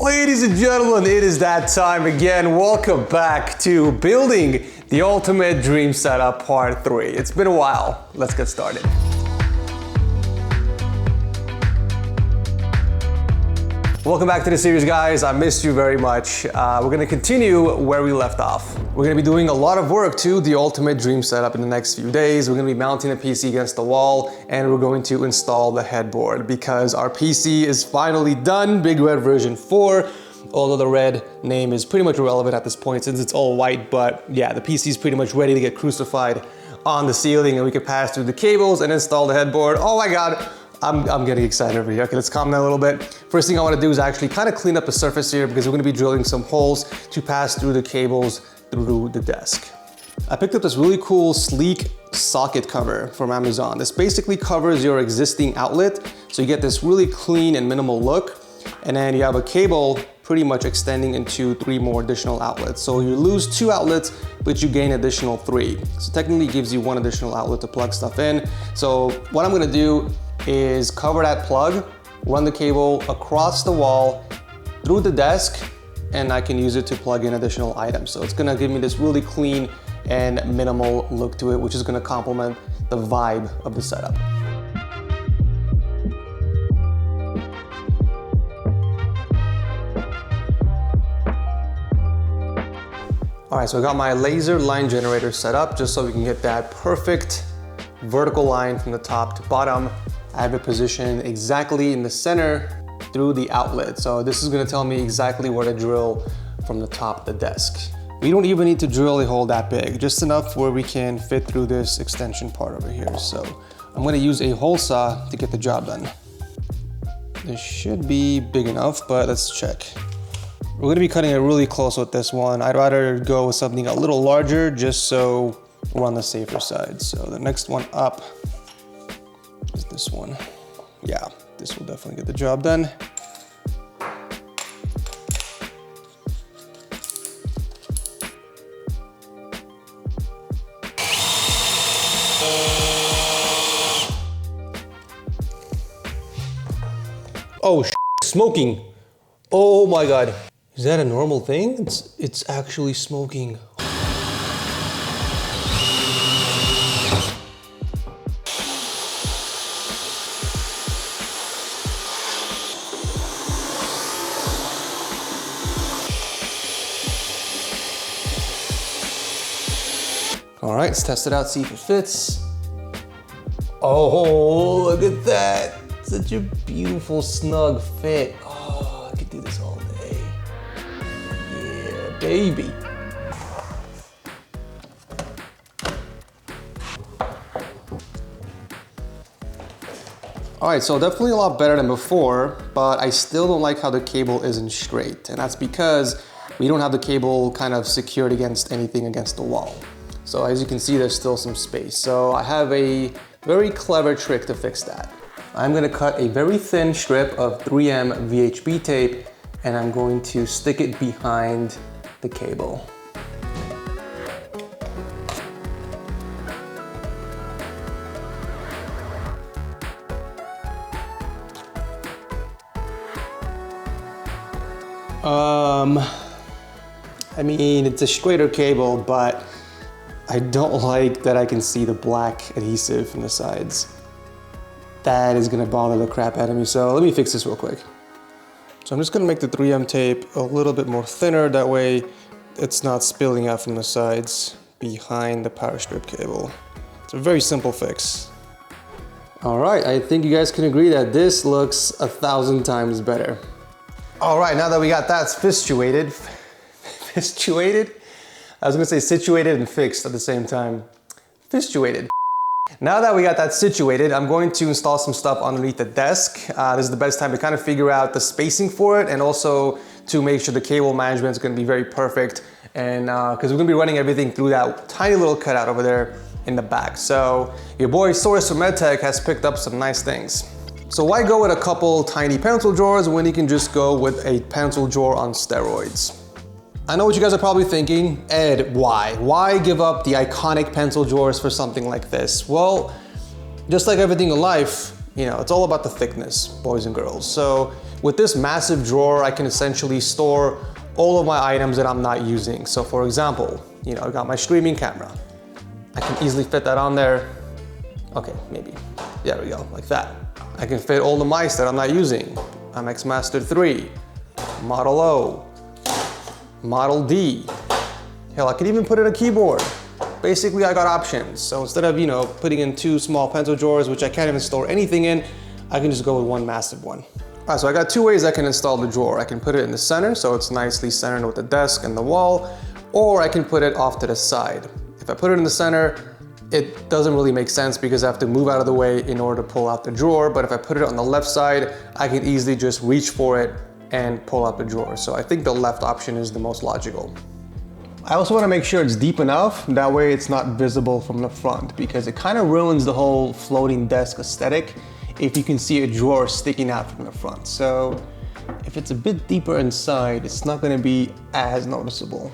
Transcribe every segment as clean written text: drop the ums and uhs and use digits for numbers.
Ladies and gentlemen, it is that time again. Welcome back to Building the Ultimate Dream Setup Part 3. It's been a while. Let's get started. Welcome back to the series, guys. I missed you very much. We're gonna continue where we left off. We're gonna be doing a lot of work to the Ultimate Dream Setup in the next few days. We're gonna be mounting a PC against the wall, and we're going to install the headboard because our PC is finally done, Big Red version 4. Although the red name is pretty much irrelevant at this point since it's all white, but yeah, the PC is pretty much ready to get crucified on the ceiling and we can pass through the cables and install the headboard. Oh my God. I'm getting excited over here. Okay, let's calm down a little bit. First thing I want to do is actually kind of clean up the surface here because we're going to be drilling some holes to pass through the cables through the desk. I picked up this really cool sleek socket cover from Amazon. This basically covers your existing outlet, so you get this really clean and minimal look. And then you have a cable pretty much extending into 3 more additional outlets. So you lose 2 outlets, but you gain additional 3. So technically it gives you 1 additional outlet to plug stuff in. So what I'm going to do is cover that plug, run the cable across the wall through the desk, and I can use it to plug in additional items. So it's gonna give me this really clean and minimal look to it, which is gonna complement the vibe of the setup. All right, so I got my laser line generator set up just so we can get that perfect vertical line from the top to bottom. I have it positioned exactly in the center through the outlet. So this is gonna tell me exactly where to drill from the top of the desk. We don't even need to drill a hole that big, just enough where we can fit through this extension part over here. So I'm gonna use a hole saw to get the job done. This should be big enough, but let's check. We're gonna be cutting it really close with this one. I'd rather go with something a little larger just so we're on the safer side. So the next one up is this one. Yeah, this will definitely get the job done. Oh, smoking. Oh my God. Is that a normal thing? It's actually smoking. All right, let's test it out, see if it fits. Oh, look at that. Such a beautiful, snug fit. Oh, I could do this all day. Yeah, baby. All right, so definitely a lot better than before, but I still don't like how the cable isn't straight. And that's because we don't have the cable kind of secured against anything against the wall. So as you can see, there's still some space. So I have a very clever trick to fix that. I'm gonna cut a very thin strip of 3M VHB tape and I'm going to stick it behind the cable. I mean, it's a straighter cable, but I don't like that I can see the black adhesive from the sides. That is gonna bother the crap out of me, so let me fix this real quick. So I'm just gonna make the 3M tape a little bit more thinner, that way it's not spilling out from the sides behind the power strip cable. It's a very simple fix. All right, I think you guys can agree that this looks 1,000 times better. All right, now that we got that situated, I was gonna say situated and fixed at the same time. Situated. Now that we got that situated, I'm going to install some stuff underneath the desk. This is the best time to kind of figure out the spacing for it and also to make sure the cable management is gonna be very perfect. And because we're gonna be running everything through that tiny little cutout over there in the back. So your boy Source from MedTech has picked up some nice things. So why go with a couple tiny pencil drawers when you can just go with a pencil drawer on steroids? I know what you guys are probably thinking, Ed, why? Why give up the iconic pencil drawers for something like this? Well, just like everything in life, you know, it's all about the thickness, boys and girls. So With this massive drawer, I can essentially store all of my items that I'm not using. So for example, you know, I got my streaming camera. I can easily fit that on there. Okay, maybe. There we go, like that. I can fit all the mice that I'm not using. MX Master 3, Model O, Model D. Hell, I could even put in a keyboard. Basically, I got options. So instead of, you know, putting in 2 small pencil drawers, which I can't even store anything in, I can just go with one massive one. All right, so I got 2 ways I can install the drawer. I can put it in the center, so it's nicely centered with the desk and the wall, or I can put it off to the side. If I put it in the center, it doesn't really make sense because I have to move out of the way in order to pull out the drawer. But if I put it on the left side, I can easily just reach for it and pull out the drawer. So I think the left option is the most logical. I also want to make sure it's deep enough, that way it's not visible from the front, because it kind of ruins the whole floating desk aesthetic if you can see a drawer sticking out from the front. So if it's a bit deeper inside, it's not going to be as noticeable.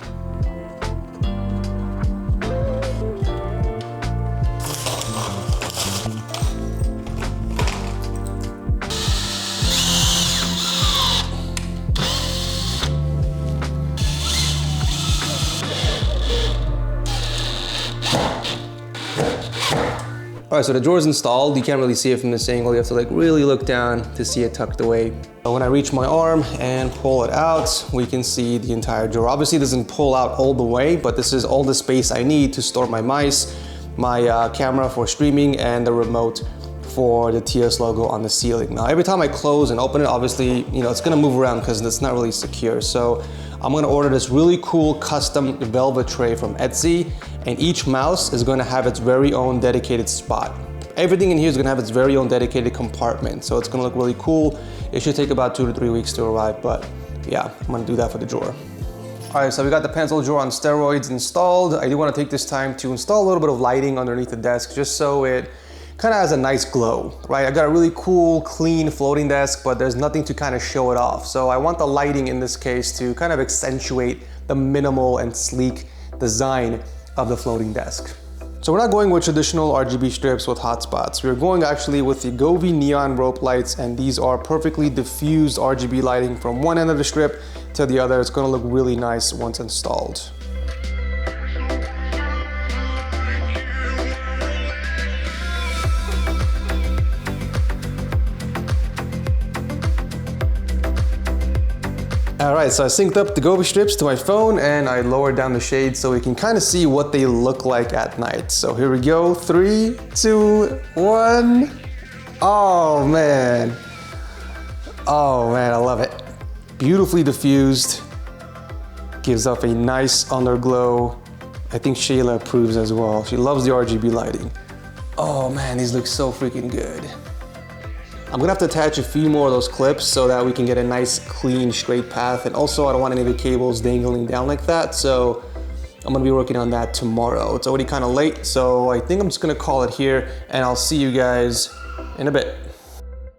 All right, so the drawer's installed. You can't really see it from this angle. You have to like really look down to see it tucked away. So when I reach my arm and pull it out, we can see the entire drawer. Obviously it doesn't pull out all the way, but this is all the space I need to store my mice, my camera for streaming, and the remote for the TS logo on the ceiling. Now, every time I close and open it, obviously, you know, it's gonna move around because it's not really secure. So I'm gonna order this really cool custom velvet tray from Etsy, and each mouse is gonna have its very own dedicated spot. Everything in here is gonna have its very own dedicated compartment. So it's gonna look really cool. It should take about 2 to 3 weeks to arrive, but yeah, I'm gonna do that for the drawer. All right, so we got the pencil drawer on steroids installed. I do wanna take this time to install a little bit of lighting underneath the desk just so it kind of has a nice glow, right? I got a really cool, clean floating desk, but there's nothing to kind of show it off. So I want the lighting in this case to kind of accentuate the minimal and sleek design of the floating desk. So we're not going with traditional RGB strips with hotspots. We're going actually with the Govee neon rope lights, and these are perfectly diffused RGB lighting from one end of the strip to the other. It's gonna look really nice once installed. All right, so I synced up the Govee strips to my phone and I lowered down the shade so we can kind of see what they look like at night. So here we go, 3, 2, 1. Oh man. Oh man, I love it. Beautifully diffused, gives off a nice underglow. I think Shayla approves as well. She loves the RGB lighting. Oh man, these look so freaking good. I'm gonna have to attach a few more of those clips so that we can get a nice, clean, straight path. And also I don't want any of the cables dangling down like that. So I'm gonna be working on that tomorrow. It's already kind of late, so I think I'm just gonna call it here and I'll see you guys in a bit.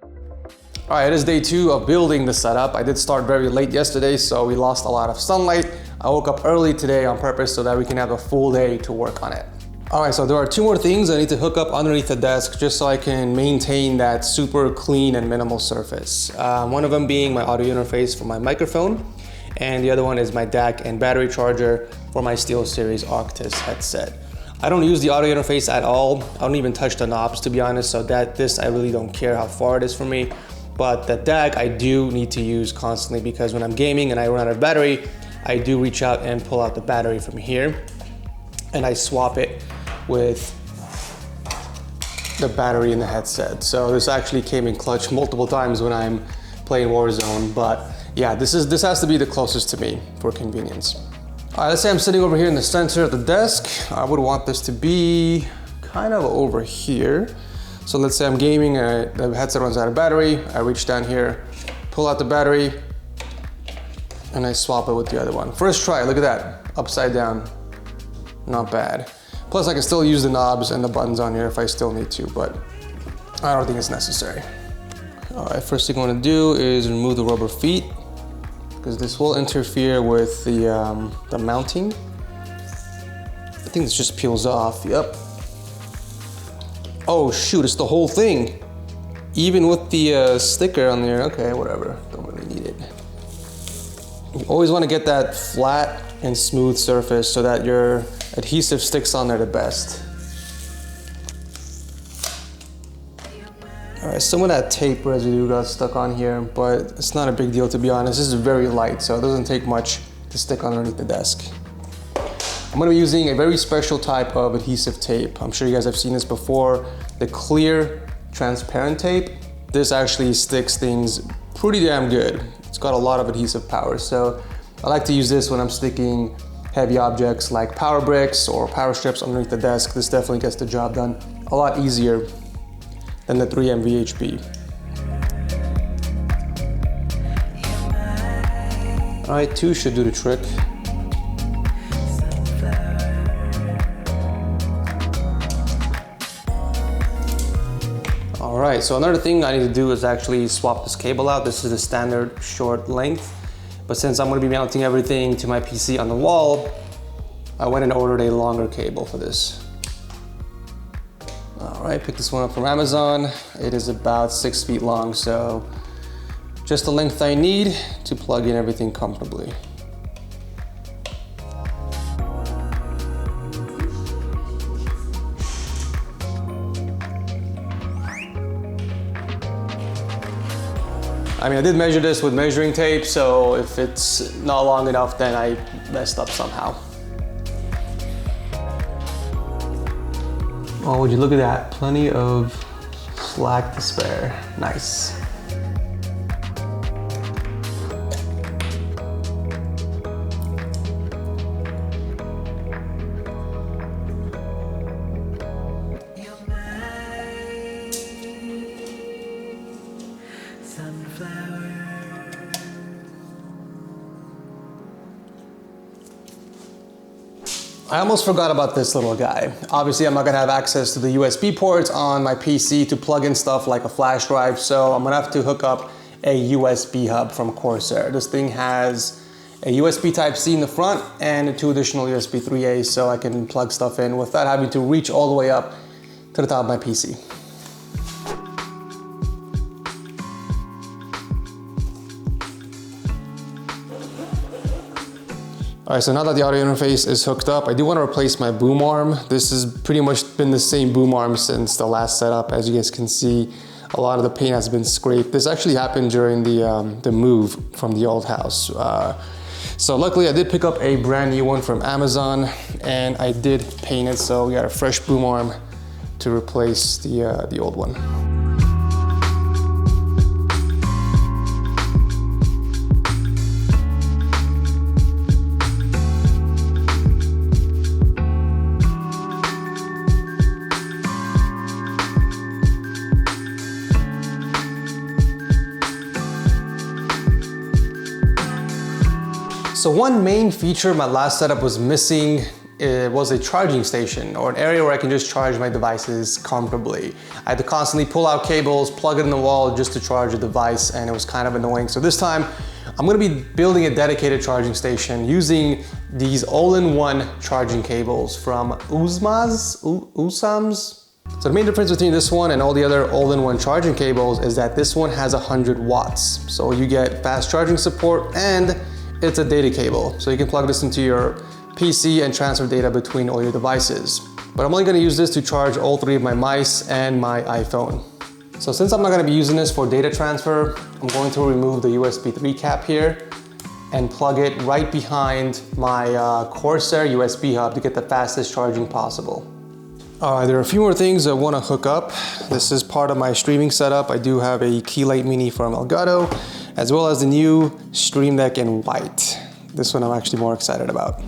All right, it is day 2 of building the setup. I did start very late yesterday, so we lost a lot of sunlight. I woke up early today on purpose so that we can have a full day to work on it. All right, so there are 2 more things I need to hook up underneath the desk just so I can maintain that super clean and minimal surface. One of them being my audio interface for my microphone, and the other one is my DAC and battery charger for my SteelSeries Arctis headset. I don't use the audio interface at all. I don't even touch the knobs, to be honest, so this I really don't care how far it is from me. But the DAC I do need to use constantly because when I'm gaming and I run out of battery, I do reach out and pull out the battery from here and I swap it with the battery in the headset. So this actually came in clutch multiple times when I'm playing Warzone, but yeah, this has to be the closest to me for convenience. All right, let's say I'm sitting over here in the center of the desk. I would want this to be kind of over here. So let's say I'm gaming and the headset runs out of battery. I reach down here, pull out the battery, and I swap it with the other one. First try, look at that, upside down, not bad. Plus I can still use the knobs and the buttons on here if I still need to, but I don't think it's necessary. All right, first thing I wanna do is remove the rubber feet because this will interfere with the mounting. I think this just peels off, yep. Oh shoot, it's the whole thing. even with the sticker on there, okay, whatever, don't really need it. You always want to get that flat and smooth surface so that your adhesive sticks on there the best. All right, some of that tape residue got stuck on here, but it's not a big deal, to be honest. This is very light, so it doesn't take much to stick underneath the desk. I'm gonna be using a very special type of adhesive tape. I'm sure you guys have seen this before. The clear, transparent tape. This actually sticks things pretty damn good. It's got a lot of adhesive power, so I like to use this when I'm sticking heavy objects like power bricks or power strips underneath the desk. This definitely gets the job done a lot easier than the 3M VHP. All right, 2 should do the trick. All right, so another thing I need to do is actually swap this cable out. This is a standard short length, but since I'm gonna be mounting everything to my PC on the wall, I went and ordered a longer cable for this. All right, picked this one up from Amazon. It is about 6 feet long, so just the length I need to plug in everything comfortably. I mean, I did measure this with measuring tape, so if it's not long enough, then I messed up somehow. Oh, would you look at that? Plenty of slack to spare. Nice. I almost forgot about this little guy. Obviously, I'm not gonna have access to the USB ports on my PC to plug in stuff like a flash drive, so I'm gonna have to hook up a USB hub from Corsair. This thing has a USB Type-C in the front and 2 additional USB 3A, so I can plug stuff in without having to reach all the way up to the top of my PC. All right, so now that the audio interface is hooked up, I do want to replace my boom arm. This has pretty much been the same boom arm since the last setup. As you guys can see, a lot of the paint has been scraped. This actually happened during the move from the old house. So luckily I did pick up a brand new one from Amazon and I did paint it, so we got a fresh boom arm to replace the old one. So one main feature my last setup was missing was a charging station, or an area where I can just charge my devices comfortably. I had to constantly pull out cables, plug it in the wall just to charge a device, and it was kind of annoying. So this time, I'm gonna be building a dedicated charging station using these all-in-one charging cables from USAMS. So the main difference between this one and all the other all-in-one charging cables is that this one has 100 watts. So you get fast charging support and it's a data cable. So you can plug this into your PC and transfer data between all your devices. But I'm only gonna use this to charge all 3 of my mice and my iPhone. So since I'm not gonna be using this for data transfer, I'm going to remove the USB 3 cap here and plug it right behind my Corsair USB hub to get the fastest charging possible. There are a few more things I want to hook up. This is part of my streaming setup. I do have a Keylight Mini from Elgato, as well as the new Stream Deck in white. This one I'm actually more excited about.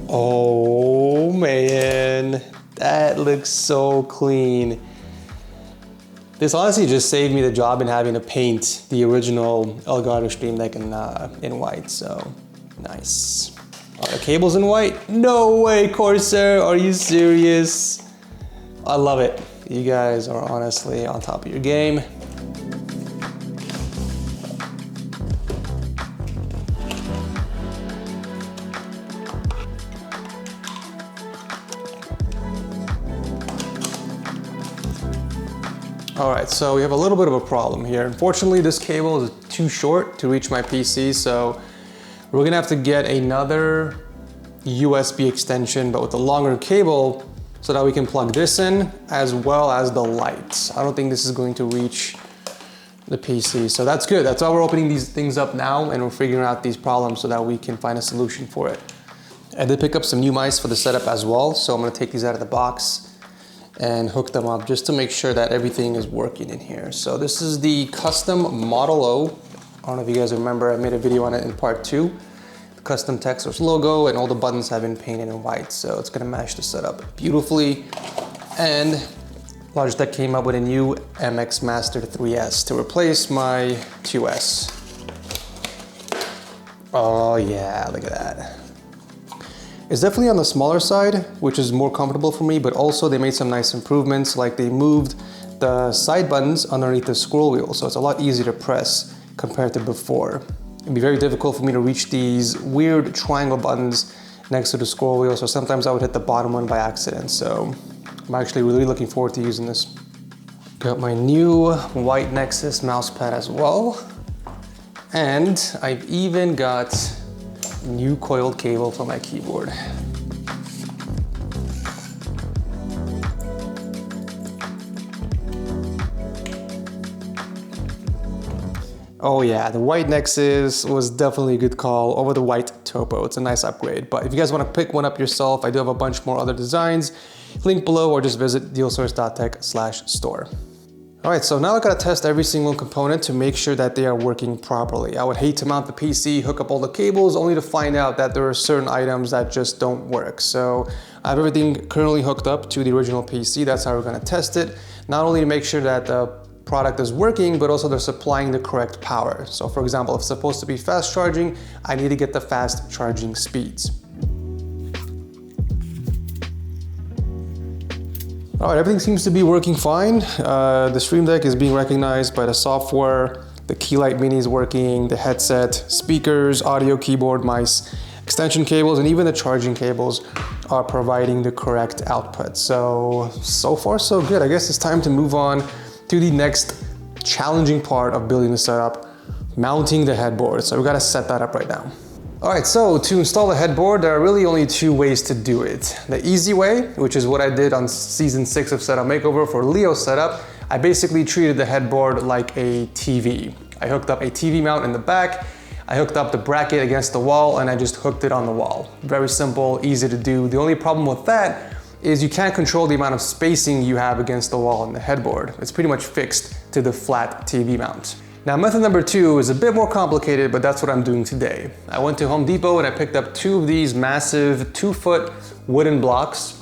Oh man, that looks so clean. This honestly just saved me the job in having to paint the original Elgato Stream Deck in white, so nice. Are the cables in white? No way, Corsair, are you serious? I love it. You guys are honestly on top of your game. All right, so we have a little bit of a problem here. Unfortunately, this cable is too short to reach my PC, so we're gonna have to get another USB extension, but with a longer cable, so that we can plug this in as well as the lights. I don't think this is going to reach the PC, so that's good. That's why we're opening these things up now and we're figuring out these problems so that we can find a solution for it. I did pick up some new mice for the setup as well, so I'm gonna take these out of the box and hook them up just to make sure that everything is working in here. So this is the custom Model O. I don't know if you guys remember, I made a video on it in part 2. The custom Texas logo and all the buttons have been painted in white, so it's gonna match the setup beautifully. And Logitech came up with a new MX Master 3S to replace my 2S. Oh yeah, look at that. It's definitely on the smaller side, which is more comfortable for me, but also they made some nice improvements, like they moved the side buttons underneath the scroll wheel, so it's a lot easier to press compared to before. It'd be very difficult for me to reach these weird triangle buttons next to the scroll wheel, so sometimes I would hit the bottom one by accident, so I'm actually really looking forward to using this. Got my new white Nexus mouse pad as well, and I've even got new coiled cable for my keyboard. Oh yeah, the white Nexus was definitely a good call over the white Topo. It's a nice upgrade, but if you guys want to pick one up yourself, I do have a bunch more other designs. Link below, or just visit dealsource.tech/store. All right, so now I gotta test every single component to make sure that they are working properly. I would hate to mount the PC, hook up all the cables, only to find out that there are certain items that just don't work. So I have everything currently hooked up to the original PC. That's how we're gonna test it. Not only to make sure that the product is working, but also they're supplying the correct power. So for example, if it's supposed to be fast charging, I need to get the fast charging speeds. All right, everything seems to be working fine. The Stream Deck is being recognized by the software, the Keylight Mini is working, the headset, speakers, audio, keyboard, mice, extension cables, and even the charging cables are providing the correct output. So far so good. I guess it's time to move on to the next challenging part of building the setup, mounting the headboard. So we gotta set that up right now. All right, so to install the headboard, there are really only 2 ways to do it. The easy way, which is what I did on season 6 of Setup Makeover for Leo's setup, I basically treated the headboard like a TV. I hooked up a TV mount in the back, I hooked up the bracket against the wall, and I just hooked it on the wall. Very simple, easy to do. The only problem with that is you can't control the amount of spacing you have against the wall on the headboard. It's pretty much fixed to the flat TV mount. Now method number 2 is a bit more complicated, but that's what I'm doing today. I went to Home Depot and I picked up 2 of these massive 2-foot wooden blocks,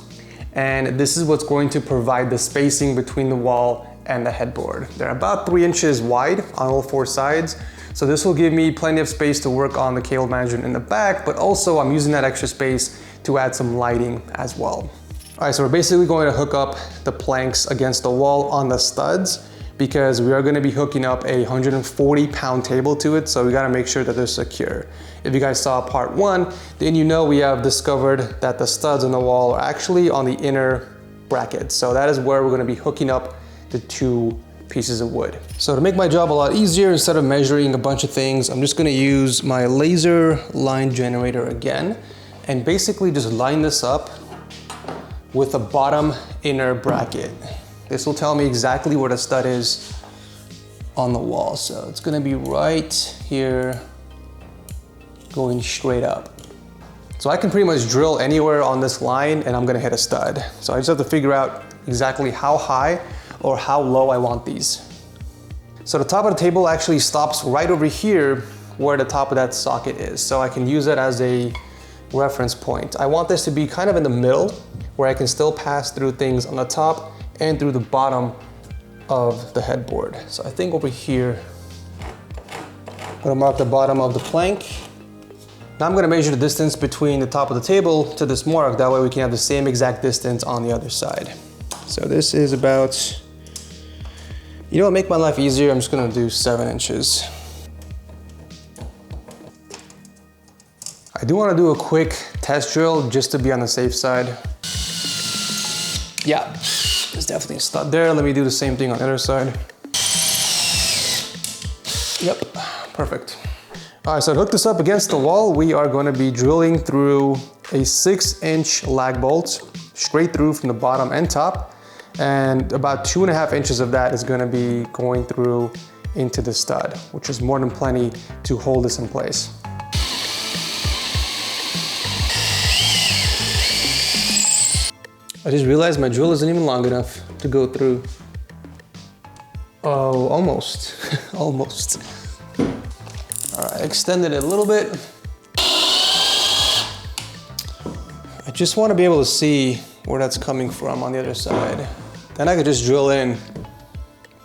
and this is what's going to provide the spacing between the wall and the headboard. They're about 3 inches wide on all 4 sides, so this will give me plenty of space to work on the cable management in the back, but also I'm using that extra space to add some lighting as well. All right, so we're basically going to hook up the planks against the wall on the studs, because we are going to be hooking up a 140-pound table to it, so we got to make sure that they're secure. If you guys saw part 1, then you know we have discovered that the studs on the wall are actually on the inner bracket. So that is where we're going to be hooking up the 2 pieces of wood. So to make my job a lot easier, instead of measuring a bunch of things, I'm just going to use my laser line generator again, and basically just line this up with the bottom inner bracket. This will tell me exactly where the stud is on the wall. So it's gonna be right here, going straight up. So I can pretty much drill anywhere on this line and I'm gonna hit a stud. So I just have to figure out exactly how high or how low I want these. So the top of the table actually stops right over here where the top of that socket is. So I can use it as a reference point. I want this to be kind of in the middle where I can still pass through things on the top and through the bottom of the headboard. So I think over here, I'm gonna mark the bottom of the plank. Now I'm gonna measure the distance between the top of the table to this mark. That way we can have the same exact distance on the other side. So this is about, you know what, make my life easier, I'm just gonna do 7 inches. I do wanna do a quick test drill just to be on the safe side. Yeah. There's definitely a stud there. Let me do the same thing on the other side. Yep, perfect. All right, so to hook this up against the wall, we are going to be drilling through a 6-inch lag bolt straight through from the bottom and top. And about 2.5 inches of that is going to be going through into the stud, which is more than plenty to hold this in place. I just realized my drill isn't even long enough to go through. Oh, almost, almost. All right, extended it a little bit. I just want to be able to see where that's coming from on the other side. Then I could just drill in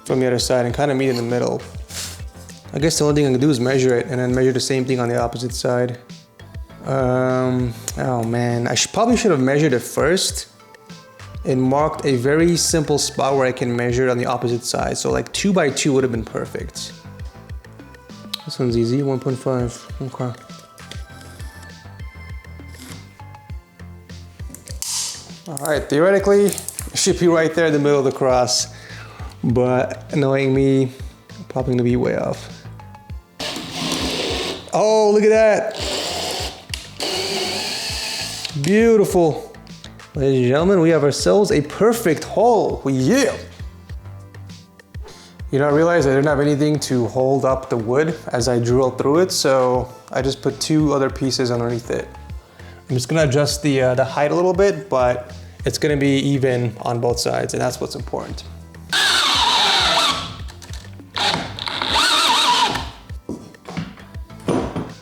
from the other side and kind of meet in the middle. I guess the only thing I can do is measure it and then measure the same thing on the opposite side. Oh man, probably should have measured it first and marked a very simple spot where I can measure it on the opposite side. So like 2 by 2 would have been perfect. This one's easy, 1.5, okay. All right, theoretically, it should be right there in the middle of the cross, but knowing me, I'm probably gonna be way off. Oh, look at that. Beautiful. Ladies and gentlemen, we have ourselves a perfect hole. Yeah. You know, I realized I didn't have anything to hold up the wood as I drilled through it, so I just put 2 other pieces underneath it. I'm just gonna adjust the height a little bit, but it's gonna be even on both sides, and that's what's important.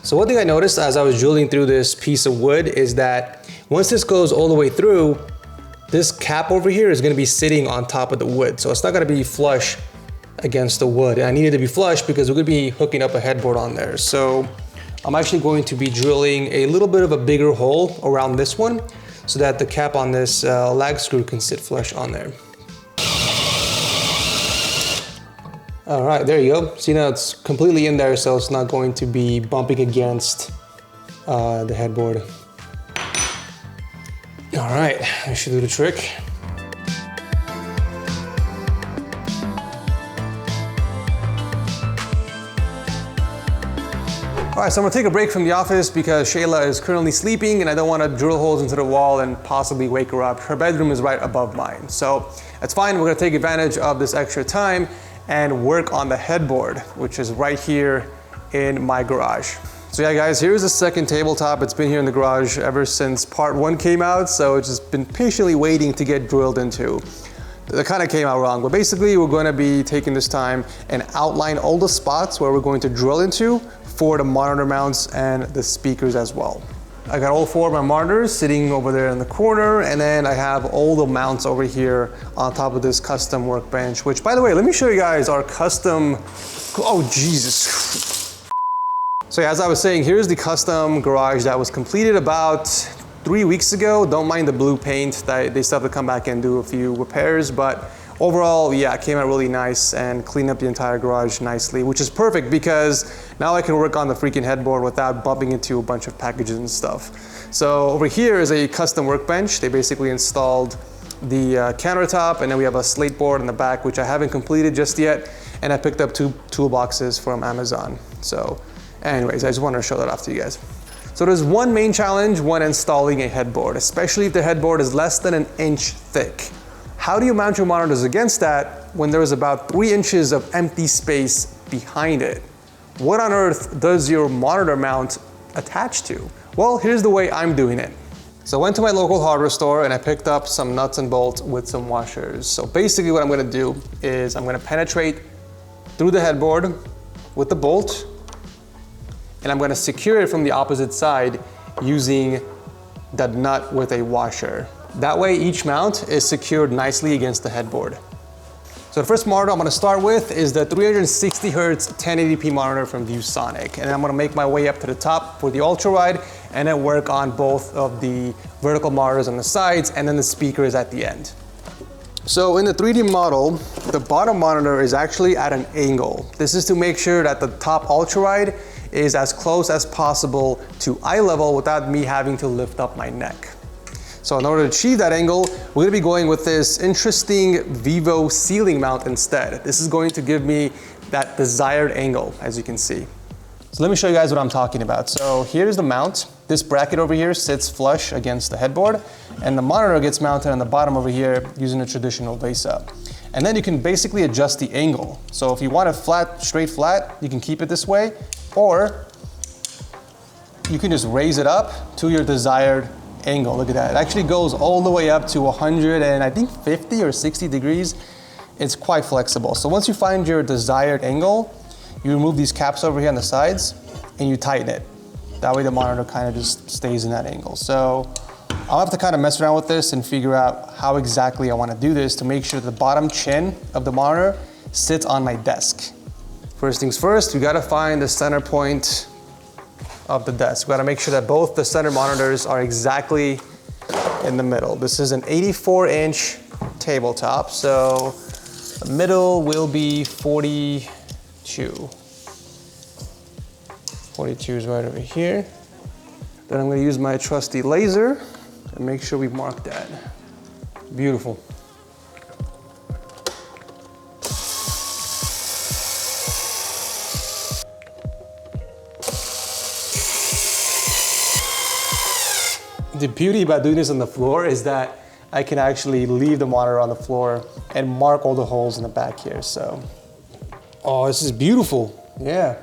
So one thing I noticed as I was drilling through this piece of wood is that once this goes all the way through, this cap over here is gonna be sitting on top of the wood. So it's not gonna be flush against the wood. And I needed to be flush because we're gonna be hooking up a headboard on there. So I'm actually going to be drilling a little bit of a bigger hole around this one so that the cap on this lag screw can sit flush on there. All right, there you go. See, now it's completely in there, so it's not going to be bumping against the headboard. All right, that should do the trick. All right, so I'm gonna take a break from the office because Shayla is currently sleeping and I don't wanna drill holes into the wall and possibly wake her up. Her bedroom is right above mine. So that's fine, we're gonna take advantage of this extra time and work on the headboard, which is right here in my garage. So yeah guys, here's the second tabletop. It's been here in the garage ever since part 1 came out, so it's just been patiently waiting to get drilled into. That kind of came out wrong, but basically we're going to be taking this time and outline all the spots where we're going to drill into for the monitor mounts and the speakers as well. I got all 4 of my monitors sitting over there in the corner, and then I have all the mounts over here on top of this custom workbench, which, by the way, let me show you guys our custom, oh Jesus. So yeah, as I was saying, here's the custom garage that was completed about 3 weeks ago. Don't mind the blue paint, they still have to come back and do a few repairs, but overall, yeah, it came out really nice and cleaned up the entire garage nicely, which is perfect because now I can work on the freaking headboard without bumping into a bunch of packages and stuff. So over here is a custom workbench. They basically installed the countertop, and then we have a slate board in the back, which I haven't completed just yet. And I picked up 2 toolboxes from Amazon. So anyways, I just wanted to show that off to you guys. So there's one main challenge when installing a headboard, especially if the headboard is less than 1 inch thick. How do you mount your monitors against that when there's about 3 inches of empty space behind it? What on earth does your monitor mount attach to? Well, here's the way I'm doing it. So I went to my local hardware store and I picked up some nuts and bolts with some washers. So basically what I'm gonna do is I'm gonna penetrate through the headboard with the bolt, and I'm gonna secure it from the opposite side using that nut with a washer. That way each mount is secured nicely against the headboard. So the first monitor I'm gonna start with is the 360 Hz 1080p monitor from ViewSonic. And I'm gonna make my way up to the top for the ultra-wide and then work on both of the vertical monitors on the sides and then the speakers at the end. So in the 3D model, the bottom monitor is actually at an angle. This is to make sure that the top ultra-wide is as close as possible to eye level without me having to lift up my neck. So in order to achieve that angle, we're gonna be going with this interesting Vivo ceiling mount instead. This is going to give me that desired angle, as you can see. So let me show you guys what I'm talking about. So here's the mount. This bracket over here sits flush against the headboard, and the monitor gets mounted on the bottom over here using a traditional VESA. And then you can basically adjust the angle. So if you want it flat, straight flat, you can keep it this way, or you can just raise it up to your desired angle. Look at that. It actually goes all the way up to 100 and I think 50 or 60 degrees. It's quite flexible. So once you find your desired angle, you remove these caps over here on the sides and you tighten it. That way the monitor kind of just stays in that angle. So I'll have to kind of mess around with this and figure out how exactly I want to do this to make sure the bottom chin of the monitor sits on my desk. First things first, we got to find the center point of the desk. We got to make sure that both the center monitors are exactly in the middle. This is an 84-inch tabletop, so the middle will be 42. 42 is right over here. Then I'm going to use my trusty laser and make sure we mark that. Beautiful. The beauty about doing this on the floor is that I can actually leave the monitor on the floor and mark all the holes in the back here, so. Oh, this is beautiful, yeah.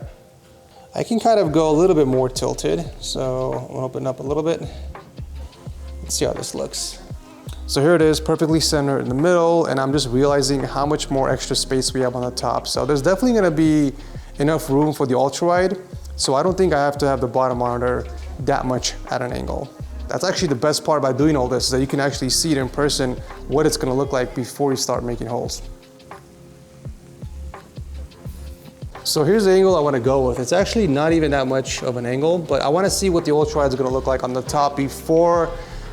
I can kind of go a little bit more tilted, so I'll open up a little bit. Let's see how this looks. So here it is, perfectly centered in the middle, and I'm just realizing how much more extra space we have on the top. So there's definitely gonna be enough room for the ultrawide, so I don't think I have to have the bottom monitor that much at an angle. That's actually the best part about doing all this, is that you can actually see it in person, what it's gonna look like before you start making holes. So here's the angle I wanna go with. It's actually not even that much of an angle, but I wanna see what the ultrawide is gonna look like on the top before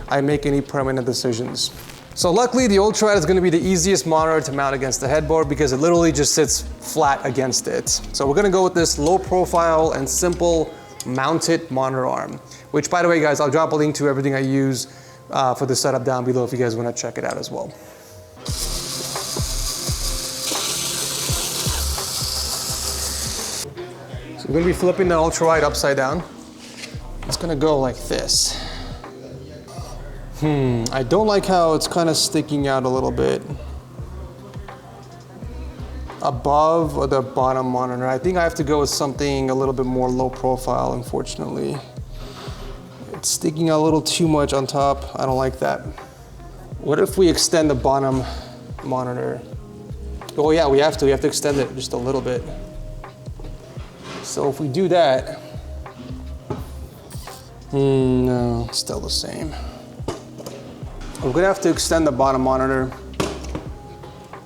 I make any permanent decisions. So luckily, the ultrawide is gonna be the easiest monitor to mount against the headboard because it literally just sits flat against it. So we're gonna go with this low profile and simple mounted monitor arm, which, by the way, guys, I'll drop a link to everything I use for the setup down below if you guys want to check it out as well. So we're going to be flipping the ultrawide upside down. It's going to go like this. I don't like how it's kind of sticking out a little bit above the bottom monitor. I think I have to go with something a little bit more low profile, unfortunately. It's sticking out a little too much on top. I don't like that. What if we extend the bottom monitor? Oh yeah, we have to extend it just a little bit. So if we do that, no, it's still the same. We're gonna have to extend the bottom monitor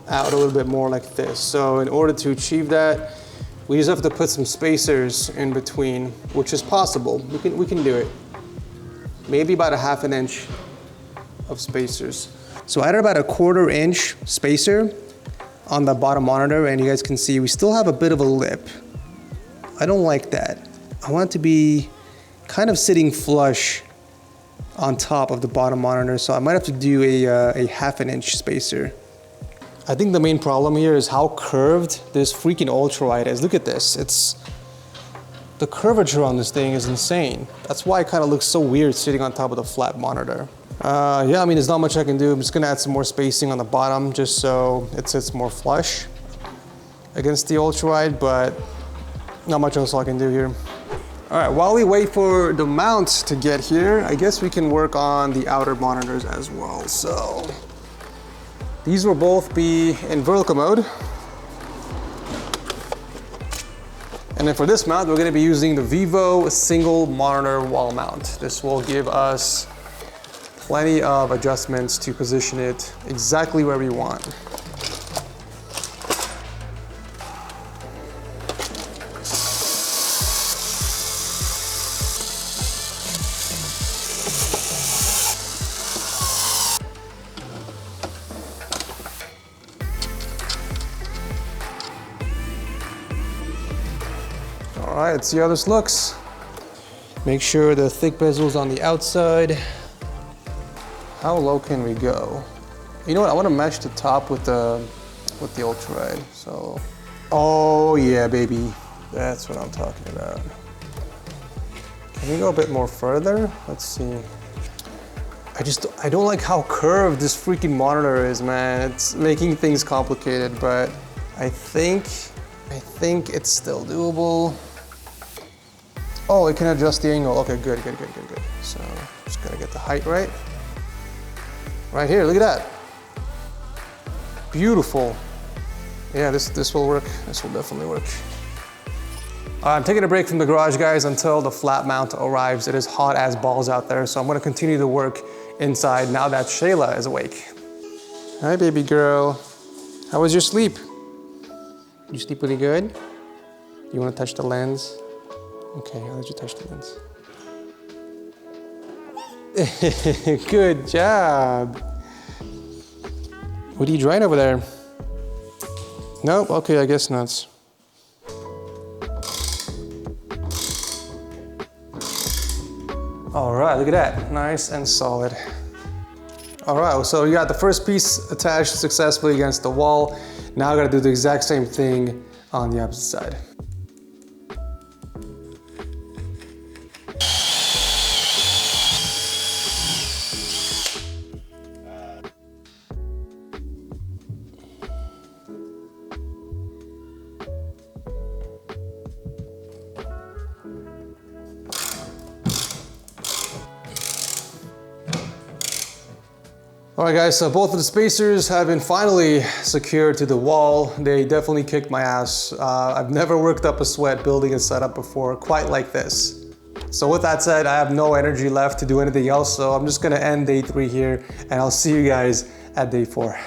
out a little bit more like this. So in order to achieve that, we just have to put some spacers in between, which is possible. We can do it. Maybe about a ½ inch of spacers. So I added about a ¼ inch spacer on the bottom monitor, and you guys can see we still have a bit of a lip. I don't like that. I want it to be kind of sitting flush on top of the bottom monitor, so I might have to do a ½ inch spacer. I think the main problem here is how curved this freaking ultrawide is. Look at this. The curvature on this thing is insane. That's why it kind of looks so weird sitting on top of the flat monitor. Yeah, I mean, there's not much I can do. I'm just gonna add some more spacing on the bottom just so it sits more flush against the ultrawide, but not much else I can do here. All right, while we wait for the mount to get here, I guess we can work on the outer monitors as well. So these will both be in vertical mode. And then for this mount, we're gonna be using the Vivo single monitor wall mount. This will give us plenty of adjustments to position it exactly where we want. All right, let's see how this looks. Make sure the thick bezel's on the outside. How low can we go? You know what? I want to match the top with the ultralight. So, oh yeah, baby, that's what I'm talking about. Can we go a bit more further? Let's see. I don't like how curved this freaking monitor is, man. It's making things complicated, but I think it's still doable. Oh, it can adjust the angle. Okay, good. So, just gotta get the height right. Right here, look at that. Beautiful. Yeah, this will work. This will definitely work. I'm taking a break from the garage, guys, until the flat mount arrives. It is hot as balls out there, so I'm gonna continue to work inside now that Shayla is awake. Hi, baby girl. How was your sleep? You sleep pretty good? You wanna touch the lens? Okay, I'll let you touch the lens. Good job. What are you drawing over there? Nope, okay, I guess not. All right, look at that, nice and solid. All right, so you got the first piece attached successfully against the wall. Now I gotta do the exact same thing on the opposite side. All right, guys, so both of the spacers have been finally secured to the wall. They definitely kicked my ass. I've never worked up a sweat building a setup before quite like this. So with that said, I have no energy left to do anything else, so I'm just gonna end day 3 here, and I'll see you guys at day 4.